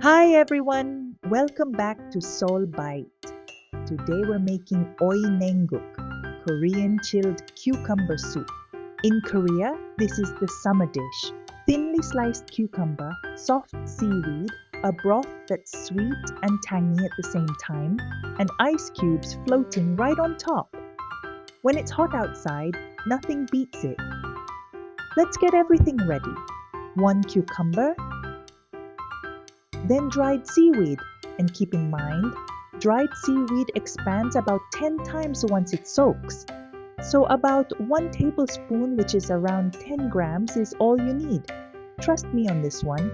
Hi everyone! Welcome back to Seoul Bite. Today we're making Ooi Naengguk, Korean chilled cucumber soup. In Korea, this is the summer dish. Thinly sliced cucumber, soft seaweed, a broth that's sweet and tangy at the same time, and ice cubes floating right on top. When it's hot outside, nothing beats it. Let's get everything ready. 1 cucumber, then dried seaweed, and keep in mind, dried seaweed expands about 10 times once it soaks. So about 1 tablespoon, which is around 10 grams, is all you need. Trust me on this one.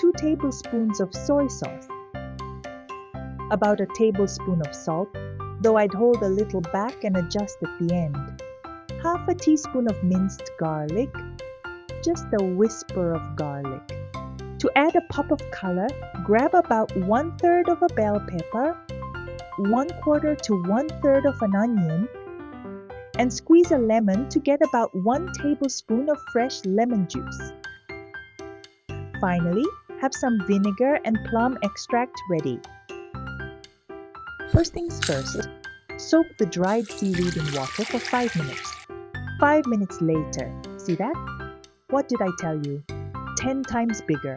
2 tablespoons of soy sauce. About a tablespoon of salt, though I'd hold a little back and adjust at the end. Half a teaspoon of minced garlic, just a whisper of garlic. To add a pop of color, grab about 1/3 of a bell pepper, 1/4 to 1/3 of an onion, and squeeze a lemon to get about 1 tablespoon of fresh lemon juice. Finally, have some vinegar and plum extract ready. First things first, soak the dried seaweed in water for 5 minutes. 5 minutes later, see that? What did I tell you? 10 times bigger.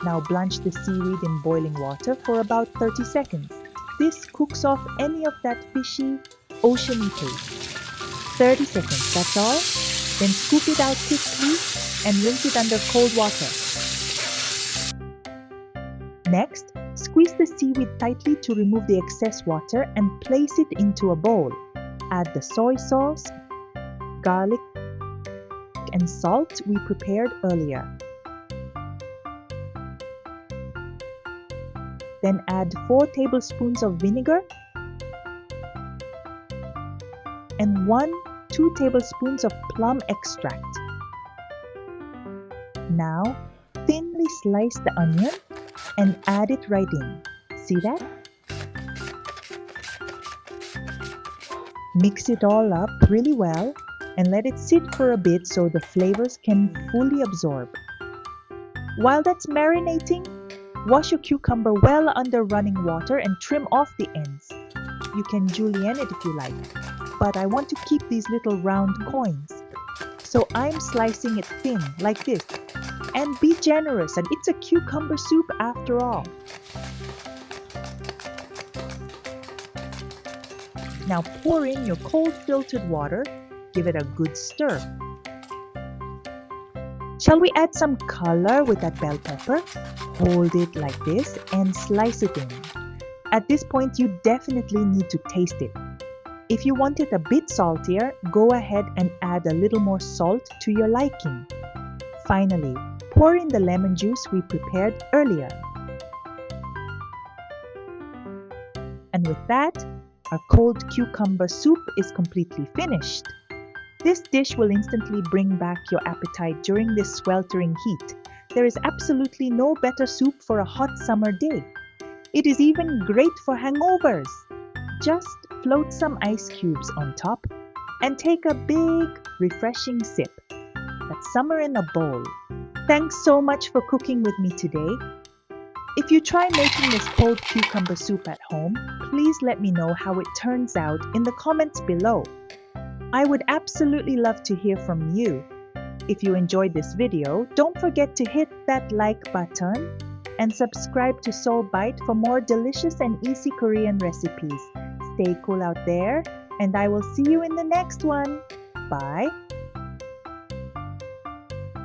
Now blanch the seaweed in boiling water for about 30 seconds. This cooks off any of that fishy, oceany taste. 30 seconds, that's all. Then scoop it out quickly and rinse it under cold water. Next, squeeze the seaweed tightly to remove the excess water and place it into a bowl. Add the soy sauce, garlic, and salt we prepared earlier. Then add 4 tablespoons of vinegar and 1-2 tablespoons of plum extract. Now, thinly slice the onion and add it right in. See that? Mix it all up really well and let it sit for a bit so the flavors can fully absorb. While that's marinating, wash your cucumber well under running water and trim off the ends. You can julienne it if you like, but I want to keep these little round coins. So I'm slicing it thin like this. And be generous, and it's a cucumber soup after all. Now pour in your cold filtered water. Give it a good stir. Shall we add some color with that bell pepper? Hold it like this and slice it in. At this point, you definitely need to taste it. If you want it a bit saltier, go ahead and add a little more salt to your liking. Finally, pour in the lemon juice we prepared earlier. And with that, our cold cucumber soup is completely finished. This dish will instantly bring back your appetite during this sweltering heat. There is absolutely no better soup for a hot summer day. It is even great for hangovers. Just float some ice cubes on top and take a big, refreshing sip. That's summer in a bowl. Thanks so much for cooking with me today. If you try making this cold cucumber soup at home, please let me know how it turns out in the comments below. I would absolutely love to hear from you. If you enjoyed this video, don't forget to hit that like button and subscribe to Seoul Bite for more delicious and easy Korean recipes. Stay cool out there, and I will see you in the next one. Bye!